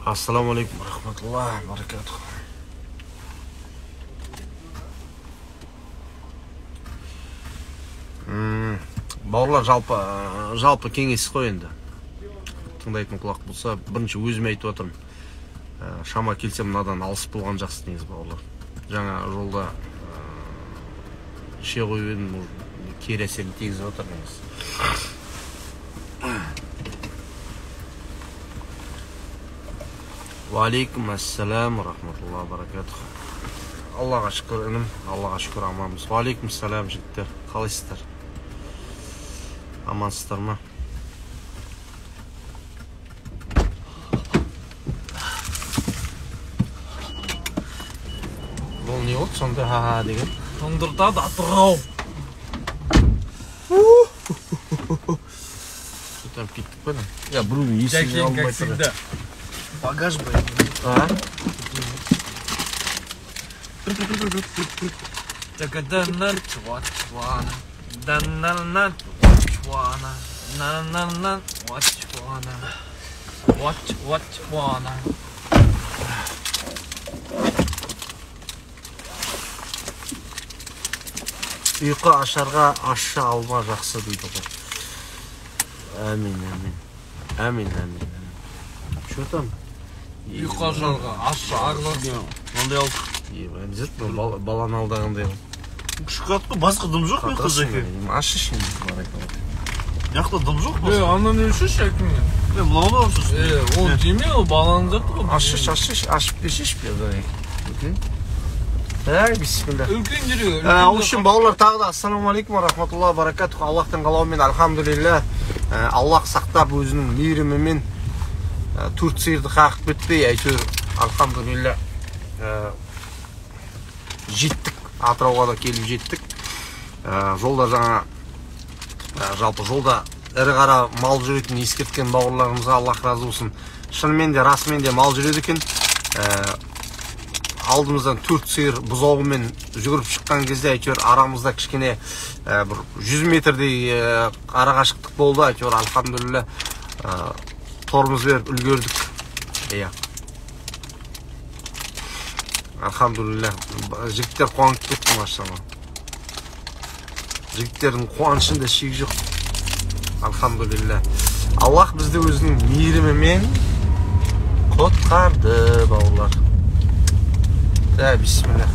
Ассаламу алейкум рахматуллахи баракатуху. Бауырлар, жалпы кеңес қой енді. Тыңдайтын құлақ болса, бірінші өзіме айтып отырмын. Шама келсе мынадан алыс болған жақсы негізі бауырлар. Жаңа жолда ше қойып едім, кері әсерін тигізіп отыр негізі. Ва алейкум ассалам рахматуллахи баракатуху. Аллаға шүкір інім, Аллаға шүкір аманбыз. Ва алейкум ассалам жігіттер, қалайсыздар? Амансыздар ма? Бұл не болды сонда ха-ха деген? Тоңдыртады атырау. Там кеттік па? Я біреудің есіне алмай тұрды. Багаж бы. Ұйқы ашарға ашша алма жақсы дейді ғой. Әмин, әмин. Әмин, әмин. Что там? Ұйқы ашарға ашша ағылады. Ондай алды. Әнзет, баланы алдағандай алды. Шықатқы басқа дым жоқ мен қыз жәке. Ашы шын. Яқта дым жоқ басқа. Анан өлші шәкін. Мынауды алшыш. Ол деме, ол баланы заты ғой. Ашып кешеш бе? Бисмилlah. Үлкен жүрегі. Ол үшін бауырлар тағы да ассаламу алейкум рахматуллахи баракатуху. Аллахтың қалауымен альхамдулилля. Аллах сақтап өзінің мейірімімен төрт сиырды қағып бітпей, әйтеуір альхамдулилля жеттік. Атырауға да келіп жеттік. Жолда жаңа жалпы жолда ірі қара мал жүретін ескерткен бауырларымызға Аллах разы болсын. Шынымен де расымен де мал жүреді екен. Алдымыздан төрт сиыр бұзауымен жүгіріп шыққан кезде әйтеуір арамызда кішкене бір 100 метрдей арақашықтық болды. Әйтеуір альхамдулилля торымыз беріп үлгердік. Альхамдулилля. Жігіттер қуанып кетті машалла. Жігіттердің қуанышында шек жоқ. Альхамдулилля. Аллах бізді өзінің мейірімімен құтқарды бауырлар. Бисмилlah.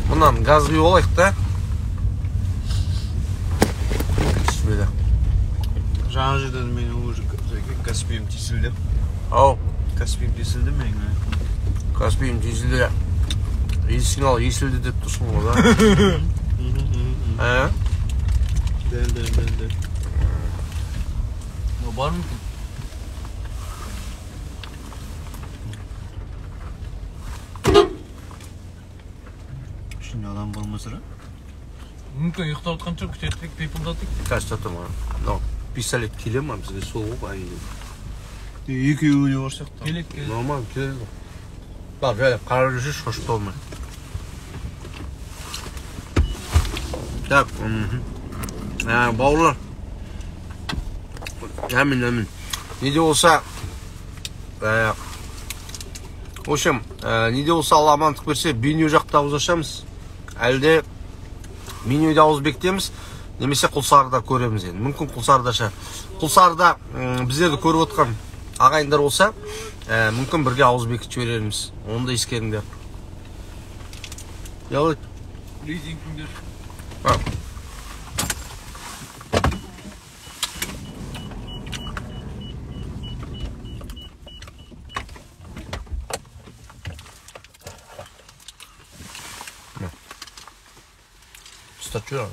Бұнан газ құйып алайық та. Бисмилlah. Жаңа жерден мен уже Каспием тесілді. Ау. Каспием тесілді мен. Каспием тесілді. Сигнал есілді деп тұрсың ғой да. Дәл. Бар мүмкін? Şimdi adam bulmasıra? Мүмкін ұйықтап отқан жоқ, күтеттік, пейпылдатық. Kaçta tamam. No. Pistolet келе ма бізге соғып айылы. Екеуіне барсақ та. Келет. Нормально келеді. Бak böyle karar düşüş hoşta olmuyor. Так. Бауырлар. Әмін. Не де болса в общем, не де болса Алла амандық берсе, бейнеу жақта ауыз ашамыз. Әлде менюде ауыз бектеміз, немесе Құлсарыда көреміз енді. Мүмкін Құлсарыда біздерді көріп отқан ағайындар болса, мүмкін бірге ауыз бекітіп жіберерміз. Оны да ескеріңдер. Ялайт. Рейтингіңдер. Статуя.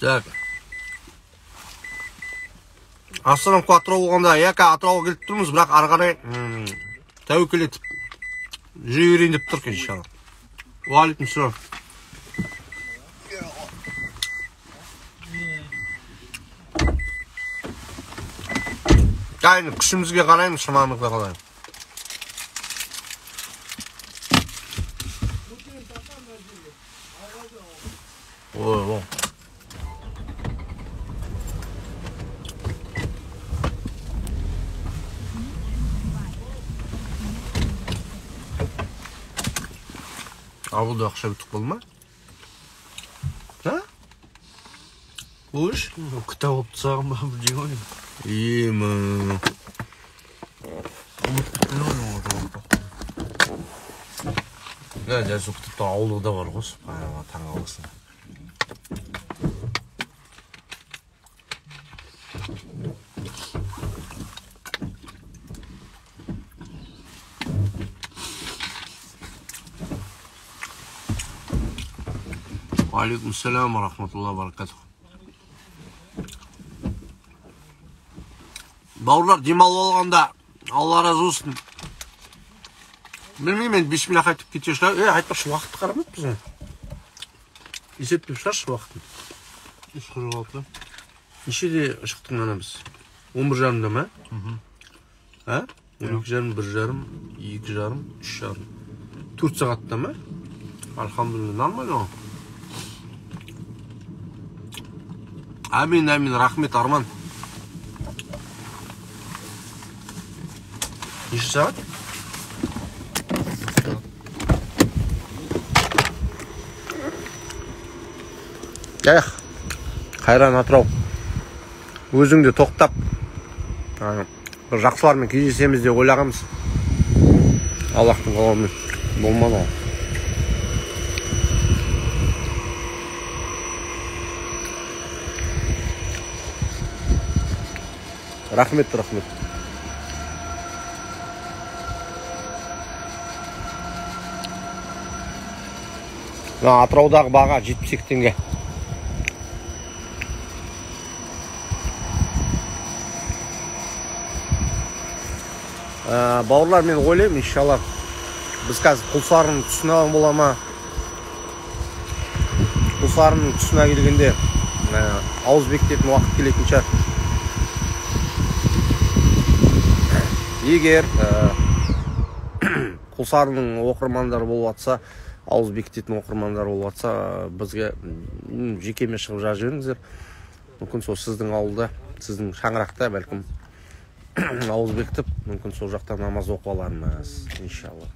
Так. Астанам Атырау болғанда, Атырауға келіп тұрмыз, бірақ ары қарай тәуекел етіп жүре берейін деп тұр екен иншалла. Ва алейкум салам. Енді күшімізге қараймыз, шамамызға қараймыз. Ой. Ауылда ақша бітіп қалды ма? Ha? Уж? Кітап алып тастаған ба бір жеңіл ойын. Емі. Жәсу кітапта ауылы да бар ғой. Таң алысың. Алейкум салям ва рахматуллахи ва баракатуху. Бауырлар, демалып алғанда Алла разы болсын. Білмеймін, мен бисмилlah айтып кете шығар. Айтпақшы, уақытты қарамаппыз ғой. Есептеп шығаршы уақытын. 3:46. Нешеде шықтың ана біз? 11:30-да ма? А? 12:30, 1:30, 2:30, 3:30. 4 сағатта ма? Алхамдулилlah, нормально. Амин, рахмет, Арман. Неше сағат? Қайран Атырау. Өзіңде тоқтап бір жақсылармен кездесеміз деп ойлағанбыз. Аллахтың қалауымен болмады. Рахмет. Атыраудағы баға 72 теңге. Бауырлар, мен ойлаймын, иншалла біз қазір Құлсарының тұсына бола ма? Құлсарының тұсына келгенде ауыз бекітетін уақыт келетін шығар. Егер Құлсарының оқырмандары болып атса, ауыз бекітетін оқырмандар болып атса, бізге жекеме шығып жазып жіберіңіздер. Мүмкін сол сіздің ауылда, сіздің шаңырақта бәлкім ауыз бекітіп, мүмкін сол жақта намаз оқып алармыз, иншалла.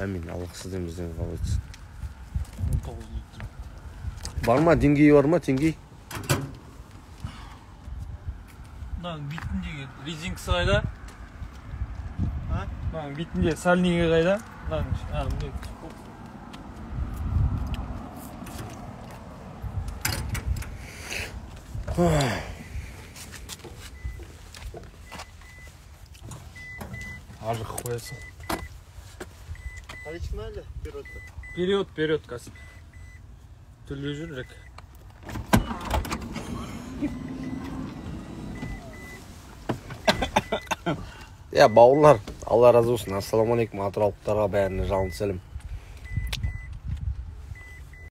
Амин. Аллах сізден бізден қабыл етсін. Бар ма? Деңгейі бар ма? Деңгей? Битіндегі резинкасы қайда? Битінде сальнигі қайда? Ажық қоясың. Қалайшы ма әлі? Вперед, Касып. Түрлі жүрек. Бауырлар, Алла разы болсын. Ассаламу алейкум, атыраулықтарға бәріне жалынды сәлем.